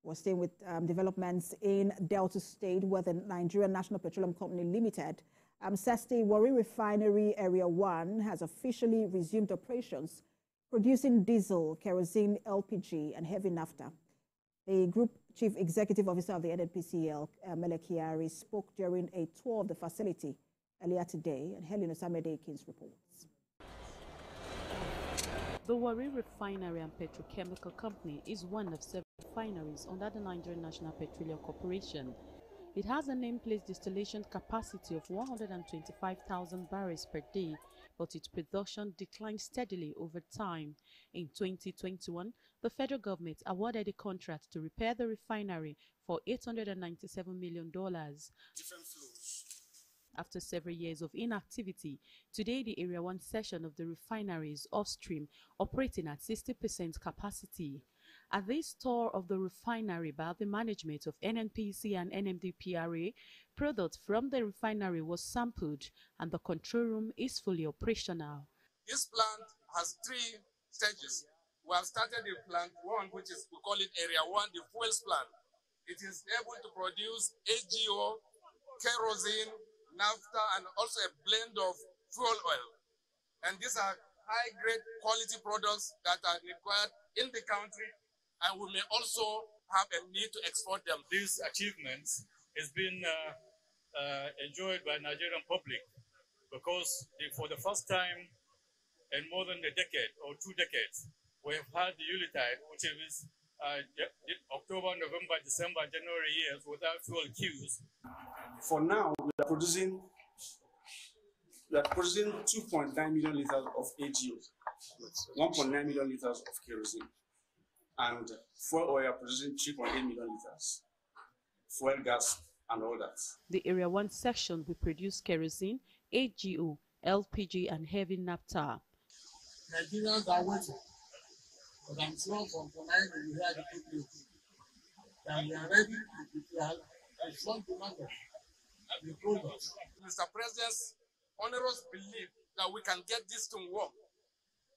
We're staying with developments in Delta State, where the Nigerian National Petroleum Company Limited says the Warri Refinery Area 1 has officially resumed operations, producing diesel, kerosene, LPG, and heavy naphtha. The Group Chief Executive Officer of the NNPCL, Mele Kyari, spoke during a tour of the facility earlier today, and Helen Osamede-Akins reports. The Warri Refinery and Petrochemical Company is one of several refineries under the Nigerian National Petroleum Corporation. It has a nameplate distillation capacity of 125,000 barrels per day, but its production declined steadily over time. In 2021, the federal government awarded a contract to repair the refinery for $897 million. Different flows. After several years of inactivity, today the Area 1 section of the refinery is off-stream, operating at 60% capacity. At this tour of the refinery by the management of NNPCL and NNPCL, product from the refinery was sampled and the control room is fully operational. This plant has 3 stages. We have started the plant 1, which is, we call it Area 1, the fuels plant. It is able to produce AGO, kerosene, naphtha, and also a blend of fuel oil. And these are high-grade quality products that are required in the country, and we may also have a need to export them. These achievements has been enjoyed by Nigerian public because for the first time in more than a decade or 2 decades, we have had the Unitide, which is October, November, December, January years without fuel queues. For now, we are producing 2.9 million liters of AGOs, 1.9 million liters of kerosene, and fuel oil producing 3.8 million liters, fuel gas, and all that. The Area 1 section will produce kerosene, AGO, LPG, and heavy naphtha. Nigerians are waiting, but I'm sure from tonight we will hear the good news. And we are ready to prepare a strong demand of the products. Mr. President's onerous belief that we can get this to work,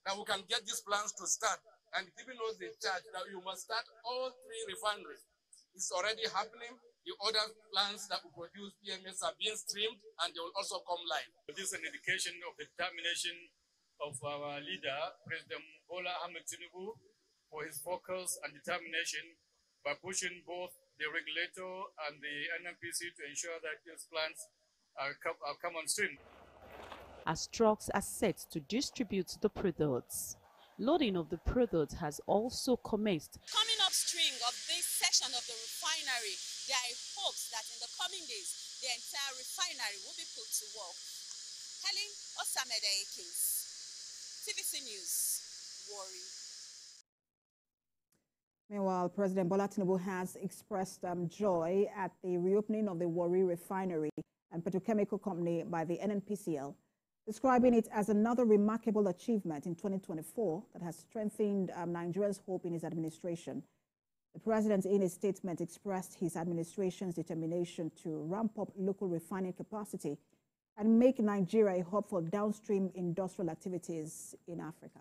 that we can get these plans to start, and giving us the charge that you must start all 3 refineries. It's already happening. The other plants that will produce PMS are being streamed, and they will also come live. This is an indication of the determination of our leader, President Bola Ahmed Tinubu, for his focus and determination by pushing both the regulator and the NNPC to ensure that these plants come on stream. As trucks are set to distribute the products, loading of the products has also commenced. Coming upstream of this section of the refinery, there are hopes that in the coming days, the entire refinery will be put to work. Helen Osamede-Akins, TVC News, Warri. Meanwhile, President Bola Tinubu has expressed joy at the reopening of the Warri Refinery and Petrochemical Company by the NNPCL, describing it as another remarkable achievement in 2024 that has strengthened Nigerians' hope in his administration. The president, in his statement, expressed his administration's determination to ramp up local refining capacity and make Nigeria a hub for downstream industrial activities in Africa.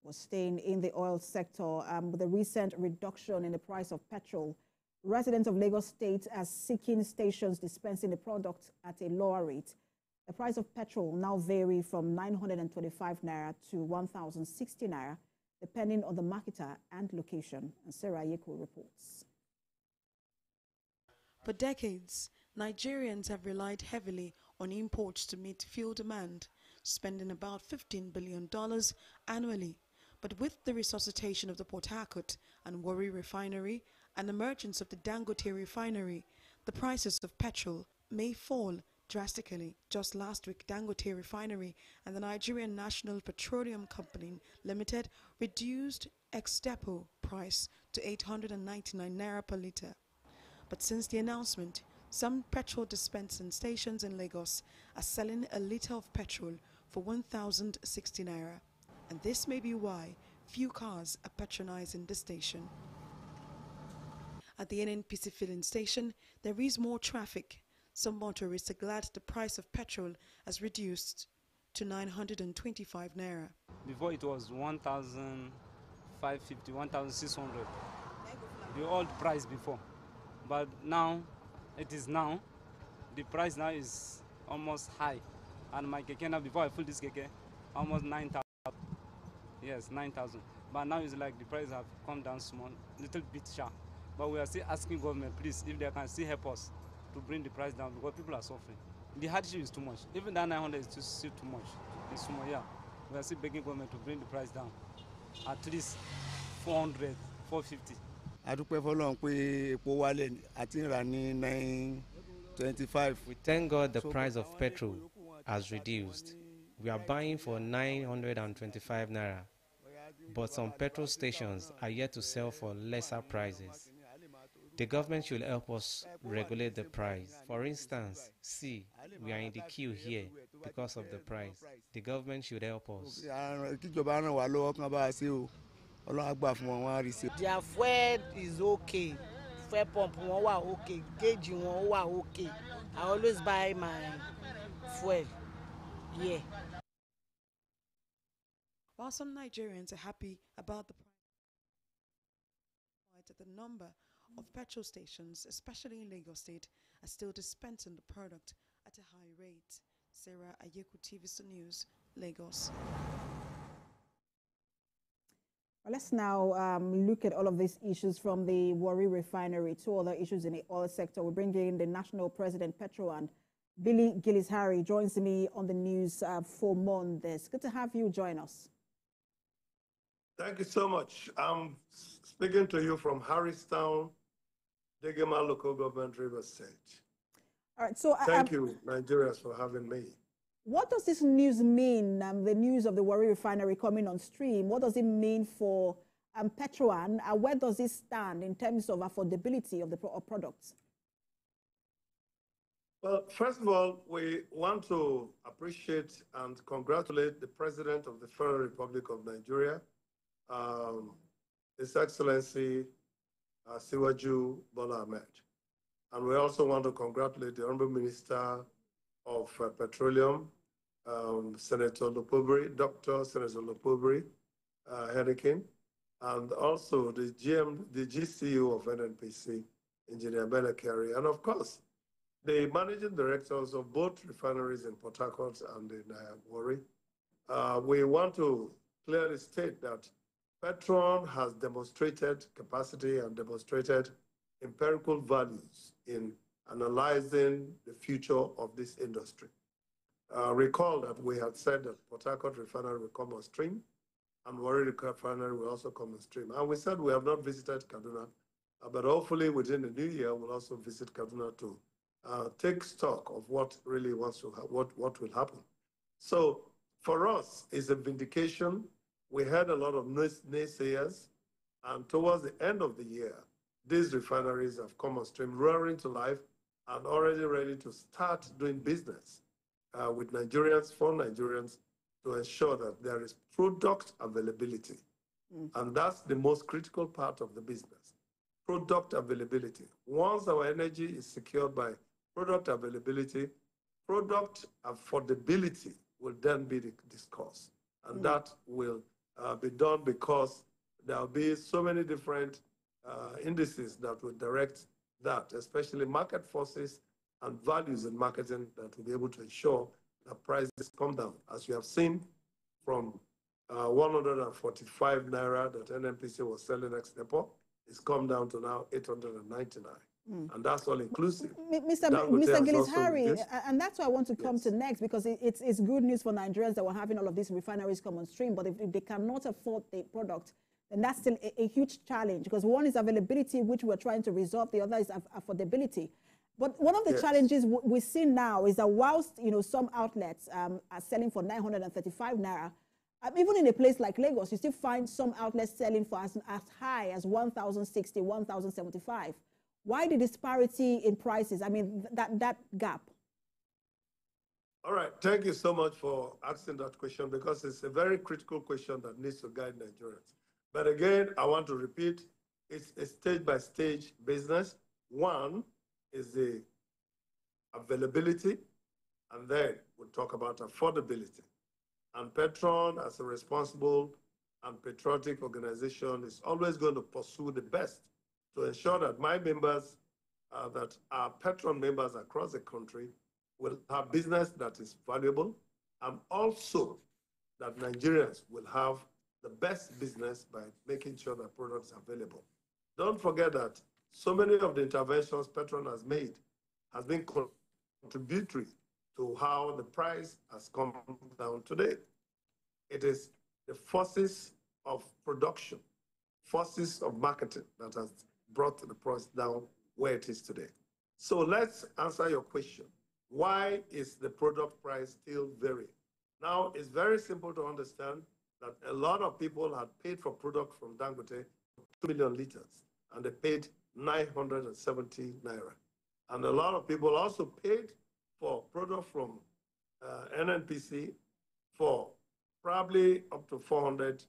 We're staying in the oil sector with the recent reduction in the price of petrol. Residents of Lagos State are seeking stations dispensing the product at a lower rate. The price of petrol now vary from 925 naira to 1,060 naira, depending on the marketer and location. And Sarah Yeko reports. For decades, Nigerians have relied heavily on imports to meet fuel demand, spending about $15 billion annually. But with the resuscitation of the Port Harcourt and Warri Refinery and the emergence of the Dangote Refinery, the prices of petrol may fall drastically. Just last week, Dangote Refinery and the Nigerian National Petroleum Company Limited reduced ex-depot price to 899 naira per litre. But since the announcement, some petrol dispensing stations in Lagos are selling a litre of petrol for 1,060 naira. And this may be why few cars are patronizing the station. At the NNPC filling station, there is more traffic. Some motorists are glad the price of petrol has reduced. to 925 naira. Before it was 1,550, 1,600, the old price before. But now, the price now is almost high. And my keke now, before I fill this keke, almost 9,000. Yes, 9,000. But now it's like the price have come down small, little bit sharp. But we are still asking government, please, if they can still help us to bring the price down because people are suffering. The hardship is too much. Even that 900 is still too much. It's small, yeah. We are still begging government to bring the price down. At least 400, 450. We thank God the price of petrol has reduced. We are buying for 925 naira, but some petrol stations are yet to sell for lesser prices. The government should help us regulate the price. For instance, see, we are in the queue here because of the price. The government should help us. Their fuel is okay. Fuel pump okay. Gauge okay. I always buy my fuel here. While some Nigerians are happy about the price, the number of petrol stations, especially in Lagos State, are still dispensing the product at a high rate. Sarah Ayeku, TVC News, Lagos. Well, let's now look at all of these issues from the Warri Refinery to other issues in the oil sector. We bring in the National President, Petrol, and Mele Kyari joins me on the news for more on this. Good to have you join us. Thank you so much. I'm speaking to you from Harristown, Degema Local Government, Rivers State. All right, so thank you, Nigerians, for having me. What does this news mean, the news of the Warri Refinery coming on stream? What does it mean for Petrol, and where does it stand in terms of affordability of the products? Well, first of all, we want to appreciate and congratulate the President of the Federal Republic of Nigeria, His Excellency Siwaju Bola Ahmed. And we also want to congratulate the Honorable Minister of Petroleum, Senator Lopobri, Dr. Senator Lopobri Henrikin, and also the GCU of NNPC, Engineer Mele Kyari, and of course, the managing directors of both refineries in Port Harcourt and in Warri. We want to clearly state that Petrol has demonstrated capacity and demonstrated empirical values in analyzing the future of this industry. Recall that we had said that Port Harcourt Refinery will come on stream and Warri Refinery will also come on stream. And we said we have not visited Kaduna, but hopefully within the new year, we'll also visit Kaduna to take stock of what really what will happen. So for us, it's a vindication. We had a lot of naysayers, and towards the end of the year, these refineries have come on stream, roaring to life, and already ready to start doing business with Nigerians, for Nigerians, to ensure that there is product availability. And that's the most critical part of the business, product availability. Once our energy is secured by product availability, product affordability will then be discussed. And that will be done because there will be so many different indices that will direct that, especially market forces and values in marketing that will be able to ensure that prices come down. As you have seen from 145 naira that NNPCL was selling ex depo, it's come down to now 899. And that's all inclusive. Mr. Kyari, and that's what I want to come to next, because it's good news for Nigerians that we're having all of these refineries come on stream, but if they cannot afford the product, then that's still a huge challenge, because one is availability, which we're trying to resolve, the other is affordability. But one of the challenges we see now is that whilst some outlets are selling for 935 naira, even in a place like Lagos, you still find some outlets selling for as high as 1,060, 1,075. Why the disparity in prices? I mean, that gap. All right. Thank you so much for asking that question, because it's a very critical question that needs to guide Nigerians. But again, I want to repeat, it's a stage-by-stage business. One is the availability, and then we'll talk about affordability. And Petron, as a responsible and patriotic organization, is always going to pursue the best to ensure that my members, that our Petron members across the country, will have business that is valuable, and also that Nigerians will have the best business by making sure that products are available. Don't forget that so many of the interventions Petron has made has been contributory to how the price has come down today. It is the forces of production, forces of marketing that has brought the price down where it is today. So let's answer your question. Why is the product price still varying? Now, it's very simple to understand that a lot of people had paid for product from Dangote 2 million liters, and they paid 970 naira. And a lot of people also paid for product from NNPC for probably up to 400,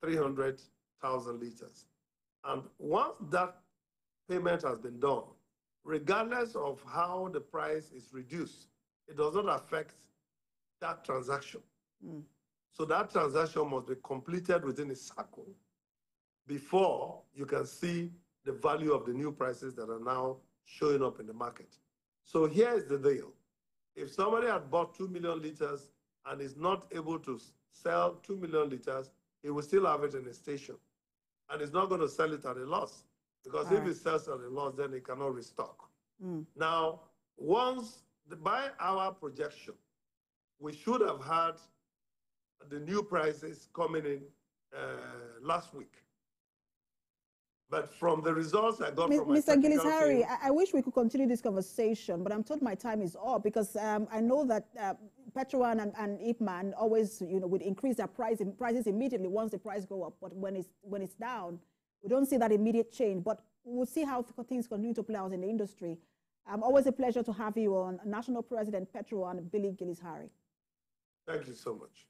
300,000 liters. And once that payment has been done, regardless of how the price is reduced, it does not affect that transaction. So that transaction must be completed within a cycle before you can see the value of the new prices that are now showing up in the market. So here is the deal. If somebody had bought 2 million liters and is not able to sell 2 million liters, he will still have it in a station. And he's not going to sell it at a loss. Because if he sells at a loss, then he cannot restock. Now, by our projection, we should have had the new prices coming in last week. But from the results I got from my Mr. Gillis-Harry, team, I wish we could continue this conversation, but I'm told my time is up because I know that Petron and Ipman always, would increase their prices immediately once the price go up. But when it's down, we don't see that immediate change. But we'll see how things continue to play out in the industry. Always a pleasure to have you on, National President Petron, Billy Gillis-Harry. Thank you so much.